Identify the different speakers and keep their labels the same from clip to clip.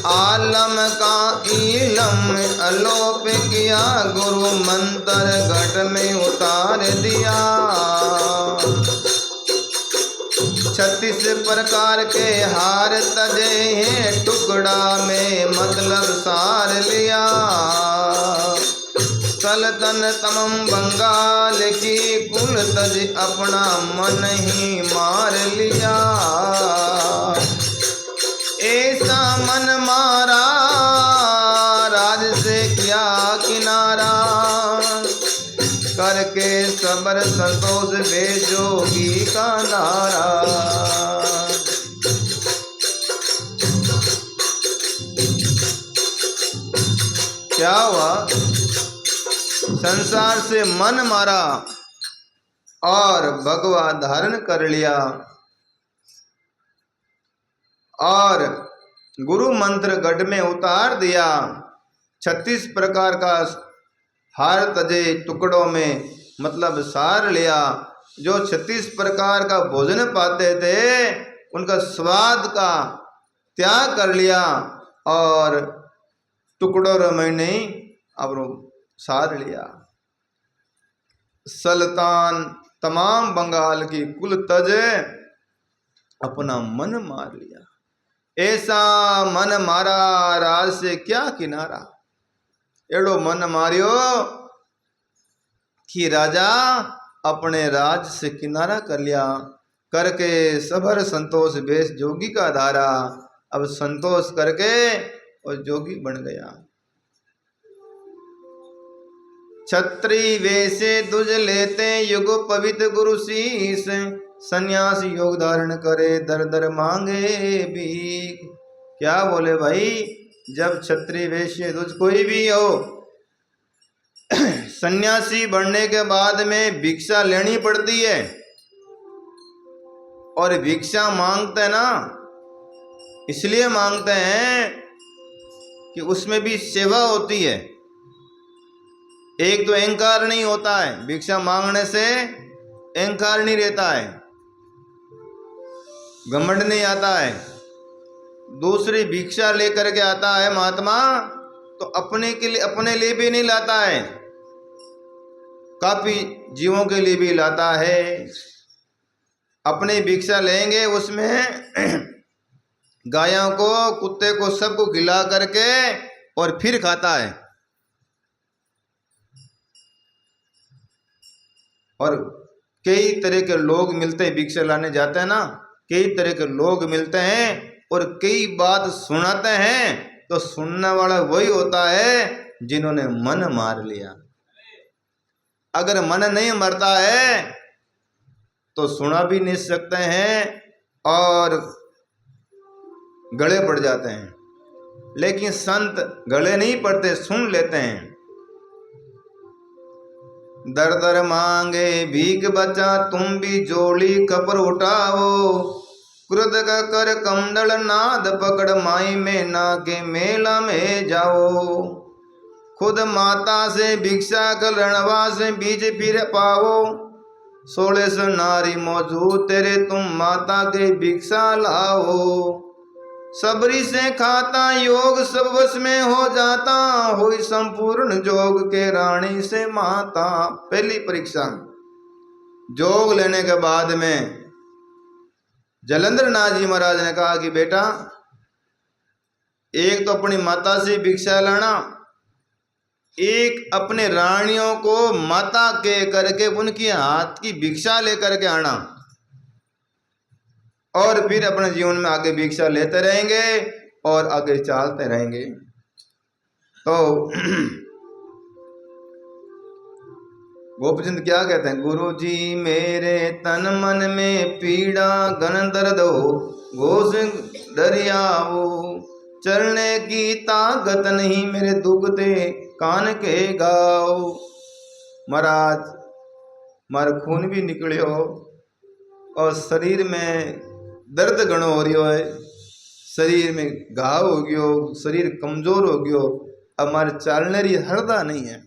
Speaker 1: आलम का इलम अलोप किया, गुरु मंत्र घट में उतार दिया। 36 प्रकार के हार तजे हैं, टुकड़ा में मतलब सार लिया। सल्तन तमम बंगाल की कुल तज, अपना मन ही मार लिया। ऐसा मन मारा राज से क्या किनारा, करके सबर संतोष वे जोगी का नारा। क्या हुआ? संसार से मन मारा और भगवा धारण कर लिया और गुरु मंत्र गढ़ में उतार दिया। 36 प्रकार का हार तजे, टुकड़ों में मतलब सार लिया। जो 36 प्रकार का भोजन पाते थे उनका स्वाद का त्याग कर लिया और टुकड़ों में नहीं अब सार लिया। सल्तान तमाम बंगाल की कुल तजे, अपना मन मार लिया। ऐसा मन मारा राज से क्या किनारा, एड़ो मन मारियो कि राजा अपने राज से किनारा कर लिया। करके सबर संतोष बेश जोगी का धारा, अब संतोष करके और जोगी बन गया। छत्री वैसे दुज लेते युग पवित्र गुरु शीस, सन्यास योग धारण करे दर दर मांगे भीख। क्या बोले भाई, जब छत्री वैश्य दुज कोई भी हो सन्यासी बनने के बाद में भिक्षा लेनी पड़ती है और भिक्षा मांगते हैं ना, इसलिए मांगते हैं कि उसमें भी सेवा होती है। एक तो अहंकार नहीं होता है, भिक्षा मांगने से अहंकार नहीं रहता है, घमंड नहीं आता है। दूसरी भिक्षा लेकर के आता है महात्मा तो अपने लिए भी नहीं लाता है, काफी जीवों के लिए भी लाता है। अपनी भिक्षा लेंगे उसमें गायों को कुत्ते को सबको खिला करके और फिर खाता है। और कई तरह के लोग मिलते हैं, भिक्षा लाने जाते हैं ना, कई तरह के लोग मिलते हैं और कई बात सुनाते हैं, तो सुनने वाला वही होता है जिन्होंने मन मार लिया। अगर मन नहीं मरता है तो सुना भी नहीं सकते हैं और गले पड़ जाते हैं। लेकिन संत गले नहीं पड़ते, सुन लेते हैं। दर दर मांगे भीख बचा, तुम भी जोड़ी कपर उठाओ। क्रोध का कर कमंडल नाद पकड़, माई में ना के मेला में जाओ। खुद माता से भिक्षा कर रणवास बीच फिर पाओ। 16 नारी मौजूद तेरे, तुम माता के भिक्षा लाओ। सबरी से खाता योग सब वश में हो जाता, हुई संपूर्ण जोग के रानी से माता। पहली परीक्षा, जोग लेने के बाद में जलंधर नाथ जी महाराज ने कहा कि बेटा, एक तो अपनी माता से भिक्षा लाना, एक अपने रानियों को माता के करके उनकी हाथ की भिक्षा लेकर के आना, और फिर अपने जीवन में आगे भिक्षा लेते रहेंगे और आगे चलते रहेंगे। तो गोपचंद क्या कहते हैं, गुरु जी मेरे तन मन में पीड़ा घन दर्द हो, घोष दरियाओ। चलने की ताकत नहीं मेरे दुखते कान के गाओ। महाराज मारा खून भी निकलियो और शरीर में दर्द घणो हो रही है, शरीर में घाव हो गयो, शरीर कमजोर हो गयो, अब हमारे चालने री हरदा नहीं है,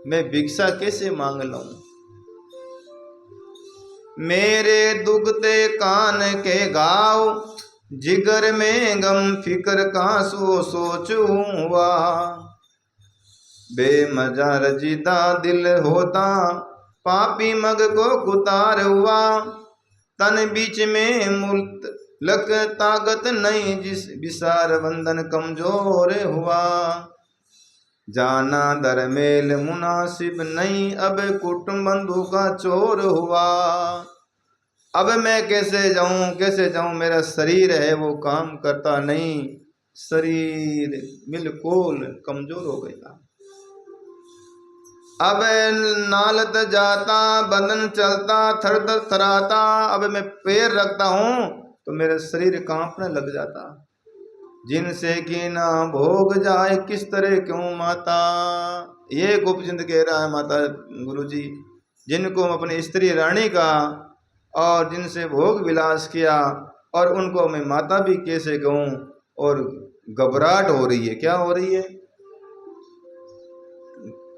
Speaker 1: मैं भिक्षा कैसे मांग लूं। मेरे दुखते कान के घाव जिगर में गम फिकर का सो सोचूं हुआ। बेमजा रजिदा दिल होता पापी मग को कुतार हुआ। तन बीच में मुल्क लक ताकत नहीं जिस विसार बंधन कमजोर हुआ। जाना दरमेल मुनासिब नहीं अब कुटुंब बंधु का चोर हुआ। अब मैं कैसे जाऊं मेरा शरीर है वो काम करता नहीं। शरीर बिल्कुल कमजोर हो गया। अब नालत जाता बदन चलता थर थर थराता। अब मैं पैर रखता हूं तो मेरा शरीर कांपने लग जाता। जिनसे कि ना भोग जाए किस तरह क्यों माता। ये गोपचंद कह रहा है माता गुरुजी, जिनको अपनी स्त्री रानी का और जिनसे भोग विलास किया और उनको मैं माता भी कैसे कहूं। और घबराहट हो रही है। क्या हो रही है?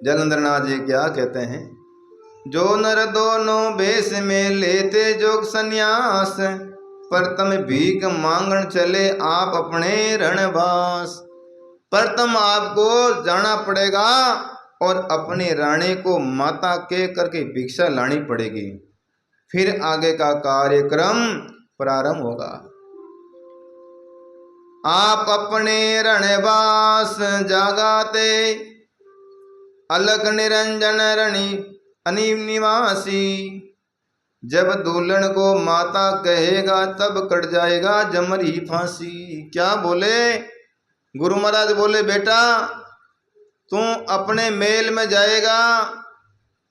Speaker 1: जलंधरनाथ जी क्या कहते हैं? जो नर दोनों भेष में लेते जोग संन्यास, प्रथम भीख मांगन चले आप अपने रणवास। प्रथम आपको जाना पड़ेगा और अपनी रानी को माता कह करके भिक्षा लानी पड़ेगी। फिर आगे का कार्यक्रम प्रारंभ होगा। आप अपने रणवास जागाते अलग निरंजन रणि अनिवासी। जब दुल्हन को माता कहेगा तब कट जाएगा जमरी फांसी। क्या बोले गुरु महाराज? बोले बेटा तू अपने मेल में जाएगा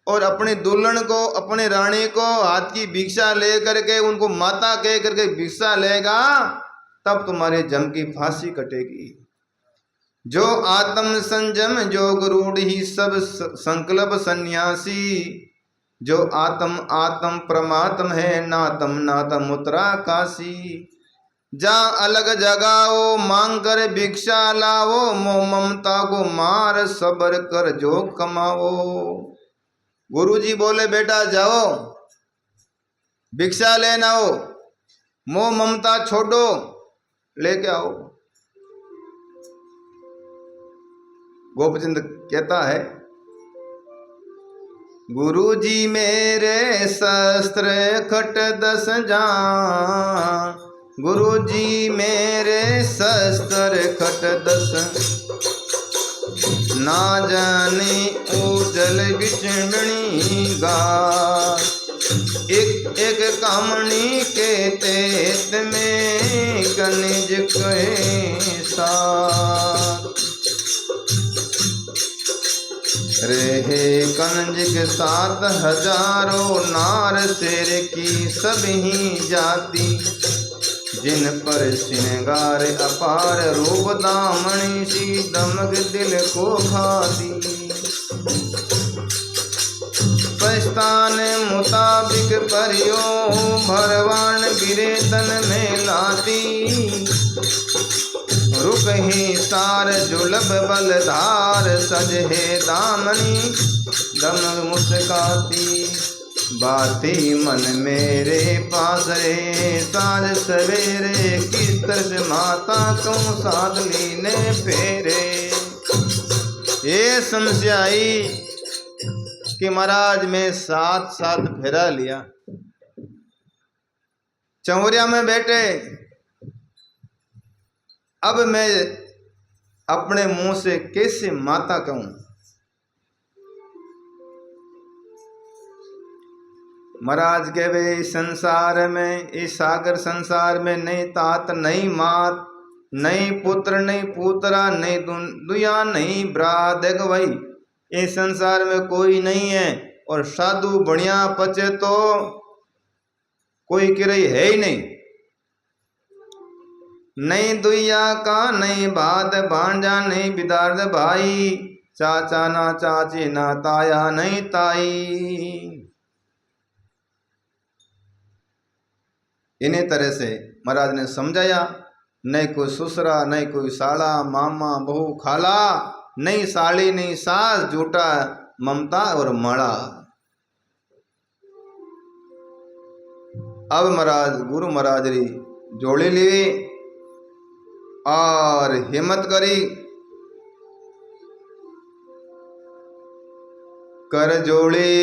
Speaker 1: और अपनी दुल्हन को अपनी रानी को हाथ की भिक्षा ले करके उनको माता कह करके भिक्षा लेगा तब तुम्हारे जम की फांसी कटेगी। जो आत्म संयम जोग रूढ़ ही सब संकल्प सन्यासी। जो आत्म आत्म परमात्म है नातम नातम उत्तराकाशी। जा अलग जगाओ मांग कर भिक्षा लाओ। मोह ममता को मार सबर कर जो कमाओ। गुरुजी बोले बेटा जाओ भिक्षा लेना हो, मोह ममता छोड़ो लेके आओ। गोपचंद कहता है गुरुजी मेरे शस्त्र खट 10 जान। गुरुजी मेरे शस्त्र खट 10 ना जाने उजल बिचड़नी गा। एक एक कामनी के तेत में कनिज के साथ। रहे कनज के साथ हजारों नार शेर की सब ही जाति। जिन पर श्रृंगार अपार रूप दामनी सी दमक दिल को खाती। पस्तान मुताबिक परियो भरवान गिरे तन में लाती। रुक ही सार जुलब बलधार सजहे दामनी दमक मुस्काती। बाती मन मेरे पास रे साज सवेरे किस तरह माता को साथ लीने फेरे। ये समस्या आई कि महाराज में 7 फेरा लिया, चौरिया में बैठे। अब मैं अपने मुंह से कैसे माता कहूं। महाराज के वे इस संसार में इस सागर संसार में नहीं तात नहीं मात नहीं पुत्र नहीं पुत्रा नहीं दुया नहीं ब्रा। देख भाई इस संसार में कोई नहीं है और साधु बढ़िया पचे तो कोई किरई है ही नहीं। नहीं दुया का नहीं भात भांजा नहीं बिदार्द भाई। चाचा ना चाची ना ताया नहीं ताई। इन्हीं तरह से महाराज ने समझाया। नहीं कोई ससुरा नहीं कोई साला मामा बहू खाला नहीं साली नहीं सास झूठा ममता और मड़ा। अब महाराज गुरु महाराज री जोड़ी ली और हिम्मत करी, कर जोड़ी।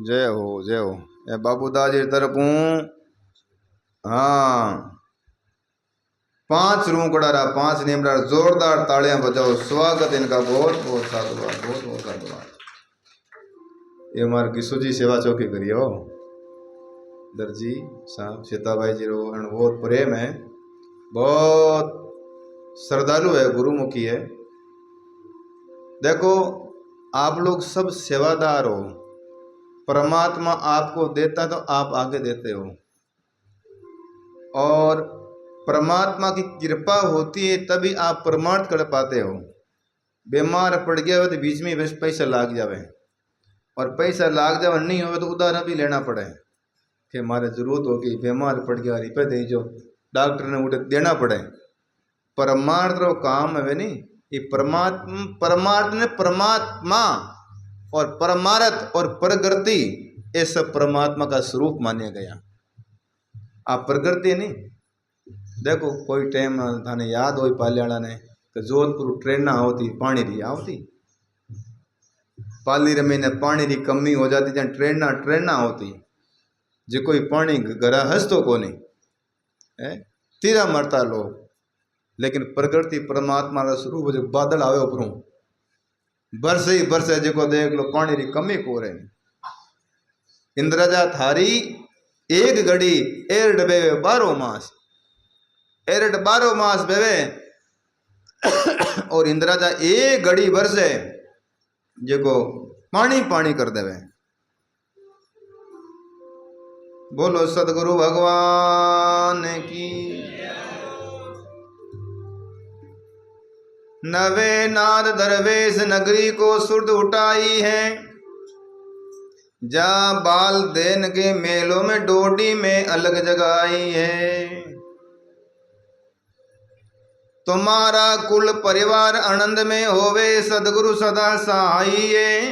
Speaker 1: जय हो जय हो। ए बाबूदास जी तरफ हूँ। हाँ 5 रूकड़ा रहा, 5 निमरा, जोरदार तालियां बजाओ, स्वागत इनका, बहुत बहुत साधुवाद, बहुत बहुत साधुवाद। ये हमारे किशोर जी सेवा चौकी करियो, दर्जी साहब सीताबाई जी रो बहुत प्रेम है, बहुत श्रद्धालु है, गुरुमुखी है। देखो आप लोग सब सेवादार हो, परमात्मा आपको देता तो आप आगे देते हो, और परमात्मा की कृपा होती है तभी आप परमार्थ कर पाते हो। बीमार पड़ गया हो तो बीच में बस पैसा लाग जावे, और पैसा लाग जावे नहीं हो तो उधार भी लेना पड़े कि हमारे जरूरत होगी, बीमार पड़ गया रुपये दे जो डॉक्टर ने उठे देना पड़े। परमार्थ रो काम है नहीं, ये परमार्थ ने परमात्मा और परमार्थ और प्रकृति ये सब परमात्मा का स्वरूप माना गया। आप प्रकृति नहीं देखो, कोई टाइम थाने याद हो पालियाला ने कि जोधपुर ट्रेन ना होती, पानी री आवती, पाली रमी ने पानी री कमी हो जाती, जहाँ ट्रेन ना होती, जो कोई पानी घर हंसतो को नहीं तीरा मरता लोग। लेकिन प्रकृति परमात्मा का स्वरूप जो बादल आवे ऊपरों बरसे ही बरसे, जो देख लो पानी री कमी को रहे। इंद्रजा थारी एक घड़ी एरड बेवे 12 मास, एरड 12 मास बेवे, और इंद्रजा एक घड़ी बरसे जो पानी पानी कर देवे। बोलो सदगुरु भगवान की। नवे नाद दरवेश नगरी को सुरत उठाई है, जा बाल देन के मेलों में डोडी में अलग जगाई है। तुम्हारा कुल परिवार आनंद में होवे, सदगुरु सदा सहाइये।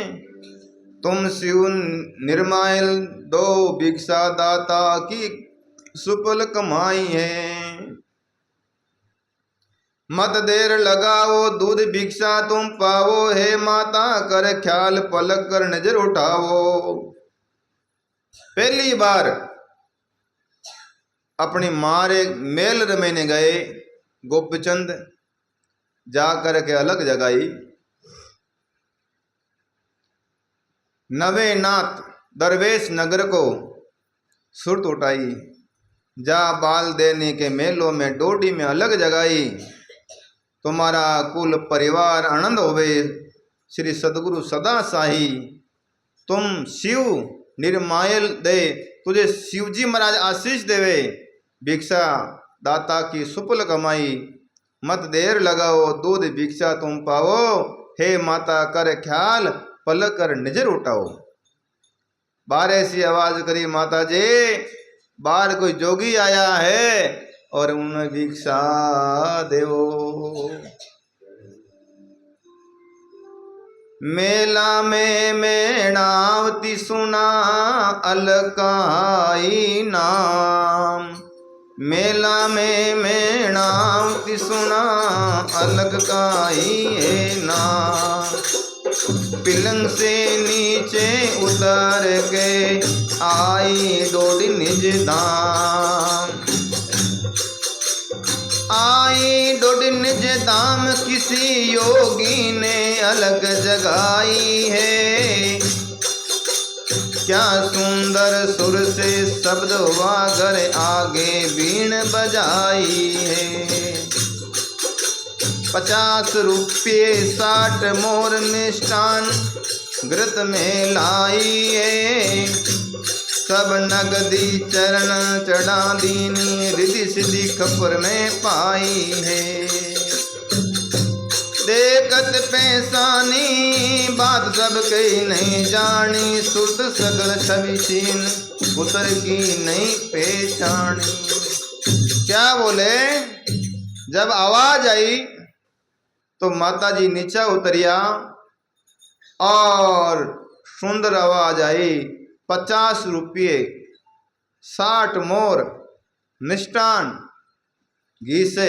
Speaker 1: तुम शिव निर्मायल दो भिक्षा दाता की सुपल कमाई है। मत देर लगाओ दूध भिक्षा तुम पाओ, हे माता कर ख्याल पलक कर नजर उठाओ। पहली बार अपनी मारे मेल रमेने गए गोपचंद, जाकर के अलग जगाई। नवे नाथ दरवेश नगर को सुरत उठाई, जा बाल देने के मेलों में डोडी में अलग जगाई। तुम्हारा कुल परिवार आनंद होवे, श्री सदगुरु सदा साही। तुम शिव निर्मायल दे, तुझे शिवजी महाराज आशीष देवे। भिक्षा दाता की सुपल कमाई, मत देर लगाओ दूध भिक्षा तुम पाओ। हे माता कर ख्याल पलक कर नजर उठाओ। बाहर ऐसी आवाज करी माता जी, बाहर कोई जोगी आया है और उन्हें भिक्षा देवो। मेला में मेणावती सुना अलकाई नाम, मेला में मेणावती सुना अलकाई है नाम। पिलंग से नीचे उतर के आई डोडी निज धाम, आई डोडी निज धाम किसी योगी ने अलग जगाई है। क्या सुंदर सुर से शब्द वागर आगे बीण बजाई है। 50 रुपये 60 मोर मिष्टान घृत में लाई है। सब नगदी चरण चढ़ा दीनी रिधि सिद्धि खपर में पाई है। देखत पैसानी बात सब कही नहीं जानी, सुरत सगल छवि छीन पुत्र की नहीं पहचानी। क्या बोले, जब आवाज आई तो माता जी नीचे उतरिया और सुंदर आवाज आई, 50 रुपये। 60 मोर मिष्टान घी से